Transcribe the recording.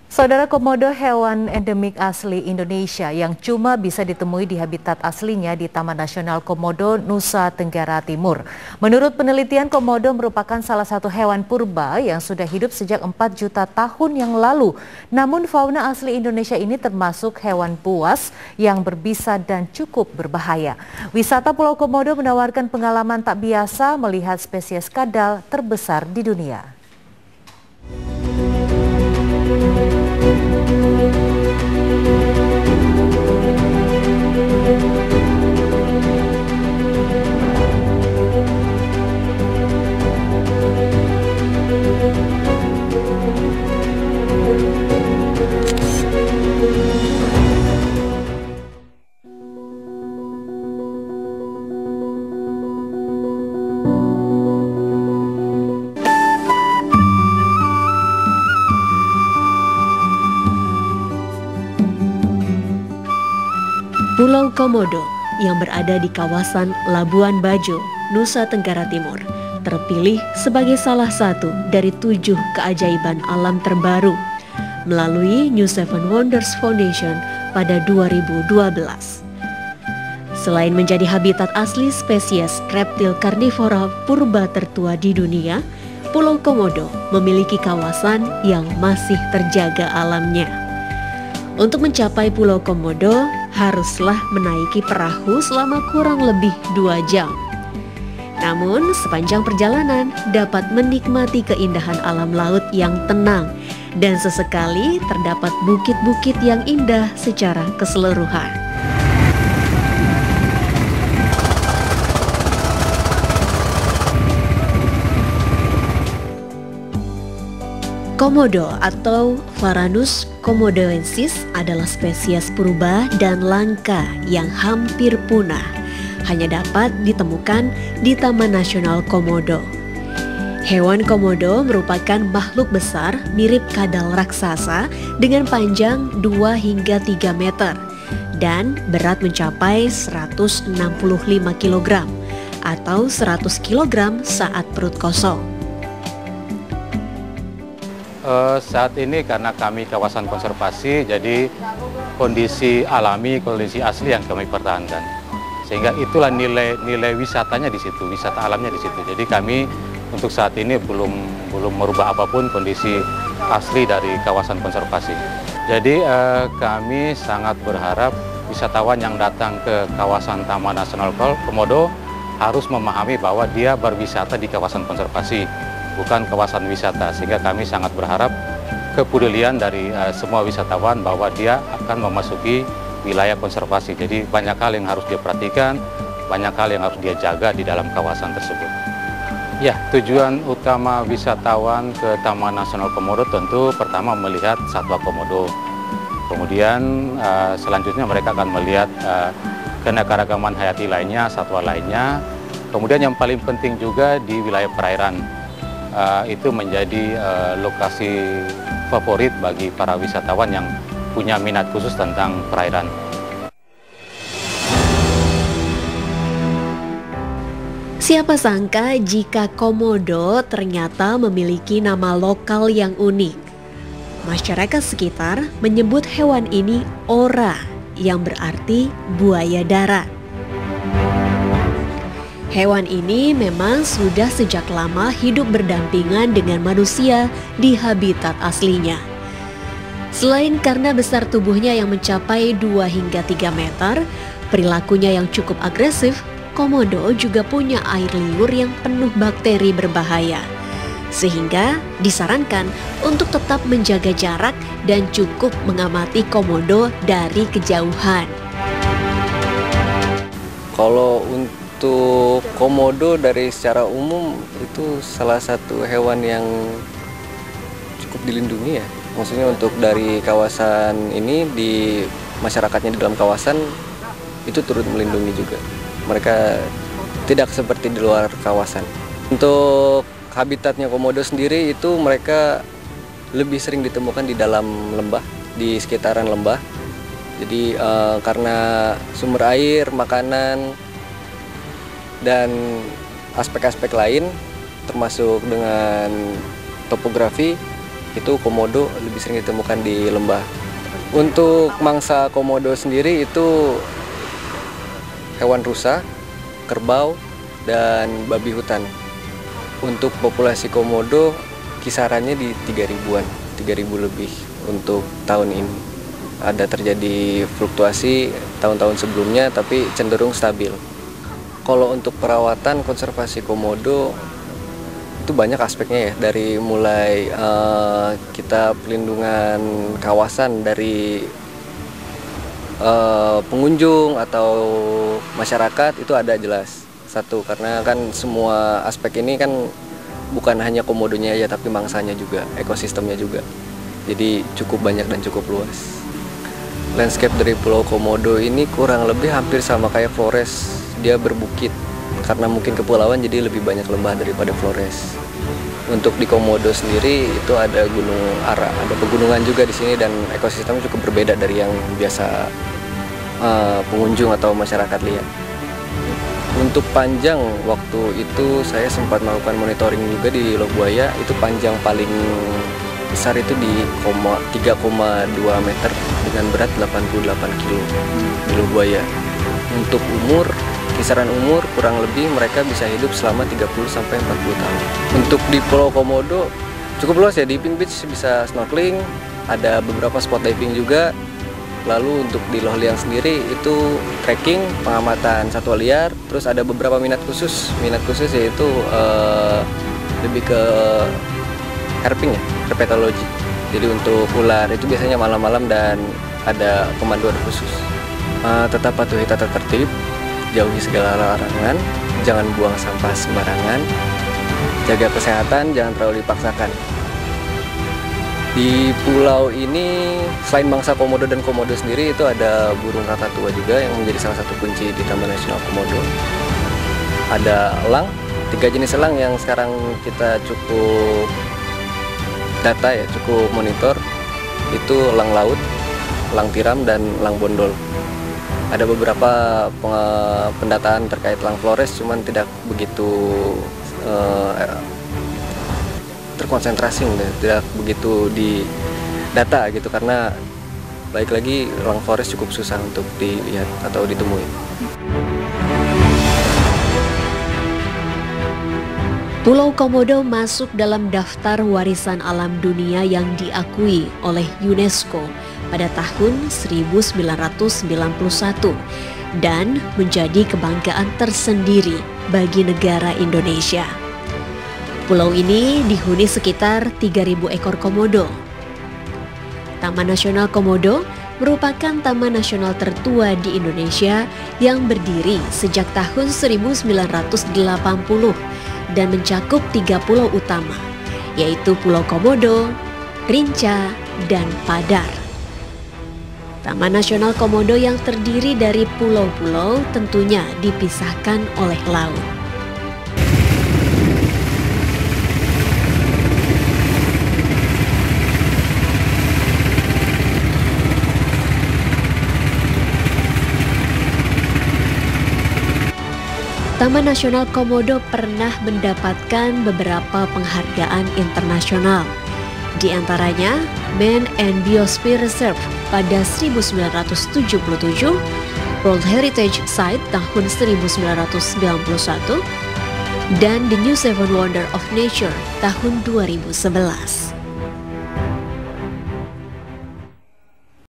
Saudara, komodo hewan endemik asli Indonesia yang cuma bisa ditemui di habitat aslinya di Taman Nasional Komodo, Nusa Tenggara Timur. Menurut penelitian, komodo merupakan salah satu hewan purba yang sudah hidup sejak 4 juta tahun yang lalu. Namun fauna asli Indonesia ini termasuk hewan buas yang berbisa dan cukup berbahaya. Wisata Pulau Komodo menawarkan pengalaman tak biasa melihat spesies kadal terbesar di dunia. Pulau Komodo yang berada di kawasan Labuan Bajo, Nusa Tenggara Timur, terpilih sebagai salah satu dari 7 keajaiban alam terbaru melalui New Seven Wonders Foundation pada 2012. Selain menjadi habitat asli spesies reptil karnivora purba tertua di dunia, Pulau Komodo memiliki kawasan yang masih terjaga alamnya. Untuk mencapai Pulau Komodo, haruslah menaiki perahu selama kurang lebih 2 jam. Namun, sepanjang perjalanan dapat menikmati keindahan alam laut yang tenang dan sesekali terdapat bukit-bukit yang indah secara keseluruhan. Komodo atau Varanus komodoensis adalah spesies purba dan langka yang hampir punah. Hanya dapat ditemukan di Taman Nasional Komodo. Hewan komodo merupakan makhluk besar mirip kadal raksasa dengan panjang 2 hingga 3 meter dan berat mencapai 165 kg atau 100 kg saat perut kosong. Saat ini karena kami kawasan konservasi, jadi kondisi alami, kondisi asli yang kami pertahankan. Sehingga itulah nilai wisatanya di situ, wisata alamnya di situ. Jadi kami untuk saat ini belum merubah apapun kondisi asli dari kawasan konservasi. Jadi kami sangat berharap wisatawan yang datang ke kawasan Taman Nasional Komodo harus memahami bahwa dia berwisata di kawasan konservasi, bukan kawasan wisata, sehingga kami sangat berharap kepedulian dari semua wisatawan bahwa dia akan memasuki wilayah konservasi. Jadi banyak hal yang harus dia perhatikan, banyak hal yang harus dia jaga di dalam kawasan tersebut. Ya, tujuan utama wisatawan ke Taman Nasional Komodo tentu pertama melihat satwa komodo. Kemudian selanjutnya mereka akan melihat keanekaragaman hayati lainnya, satwa lainnya. Kemudian yang paling penting juga di wilayah perairan. Itu menjadi lokasi favorit bagi para wisatawan yang punya minat khusus tentang perairan. Siapa sangka jika komodo ternyata memiliki nama lokal yang unik. Masyarakat sekitar menyebut hewan ini ora, yang berarti buaya darat. Hewan ini memang sudah sejak lama hidup berdampingan dengan manusia di habitat aslinya. Selain karena besar tubuhnya yang mencapai 2 hingga 3 meter, perilakunya yang cukup agresif, komodo juga punya air liur yang penuh bakteri berbahaya. Sehingga disarankan untuk tetap menjaga jarak dan cukup mengamati komodo dari kejauhan. Kalau untuk komodo dari secara umum itu salah satu hewan yang cukup dilindungi ya. Maksudnya untuk dari kawasan ini, di masyarakatnya di dalam kawasan itu turut melindungi juga. Mereka tidak seperti di luar kawasan. Untuk habitatnya komodo sendiri itu mereka lebih sering ditemukan di dalam lembah, di sekitaran lembah. Jadi karena sumber air, makanan, dan aspek-aspek lain termasuk dengan topografi itu komodo lebih sering ditemukan di lembah. Untuk mangsa komodo sendiri itu hewan rusa, kerbau, dan babi hutan. Untuk populasi komodo kisarannya di 3.000-an, 3.000 lebih untuk tahun ini. Ada terjadi fluktuasi tahun-tahun sebelumnya tapi cenderung stabil. Kalau untuk perawatan konservasi komodo itu banyak aspeknya ya, dari mulai kita pelindungan kawasan dari pengunjung atau masyarakat itu ada jelas. Satu, karena kan semua aspek ini kan bukan hanya komodonya aja tapi mangsanya juga, ekosistemnya juga. Jadi cukup banyak dan cukup luas. Landscape dari Pulau Komodo ini kurang lebih hampir sama kayak Flores. Dia berbukit karena mungkin kepulauan jadi lebih banyak lembah daripada Flores. Untuk di Komodo sendiri itu ada Gunung Ara, ada pegunungan juga di sini dan ekosistemnya cukup berbeda dari yang biasa pengunjung atau masyarakat lihat. Untuk panjang, waktu itu saya sempat melakukan monitoring juga di Lobuaya. Itu panjang paling besar itu di 3,2 meter dengan berat 88 kilo di Lobuaya. Untuk umur, kisaran umur kurang lebih mereka bisa hidup selama 30-40 tahun. Untuk di Pulau Komodo cukup luas ya, di Iping Beach bisa snorkeling, ada beberapa spot diving juga. Lalu untuk di Loh Liang sendiri itu trekking, pengamatan satwa liar, terus ada beberapa minat khusus yaitu lebih ke herping ya, herpetologi. Jadi untuk ular itu biasanya malam-malam dan ada pemanduan khusus. Tetap patuhi tata tertib, jauhi segala larangan, jangan buang sampah sembarangan, jaga kesehatan, jangan terlalu dipaksakan. Di pulau ini selain mangsa komodo dan komodo sendiri itu ada burung kakatua juga yang menjadi salah satu kunci di Taman Nasional Komodo. Ada elang, 3 jenis elang yang sekarang kita cukup data ya, cukup monitor. Itu elang laut, elang tiram, dan elang bondol. Ada beberapa pendataan terkait elang Flores, cuman tidak begitu terkonsentrasi, tidak begitu di data gitu, karena baik lagi elang Flores cukup susah untuk dilihat atau ditemui. Pulau Komodo masuk dalam daftar warisan alam dunia yang diakui oleh UNESCO pada tahun 1991 dan menjadi kebanggaan tersendiri bagi negara Indonesia. Pulau ini dihuni sekitar 3.000 ekor komodo. Taman Nasional Komodo merupakan taman nasional tertua di Indonesia yang berdiri sejak tahun 1980 dan mencakup 3 pulau utama, yaitu Pulau Komodo, Rinca, dan Padar. Taman Nasional Komodo yang terdiri dari pulau-pulau tentunya dipisahkan oleh laut. Taman Nasional Komodo pernah mendapatkan beberapa penghargaan internasional, di antaranya Man and Biosphere Reserve pada 1977, World Heritage Site tahun 1991, dan The New Seven Wonder of Nature tahun 2011.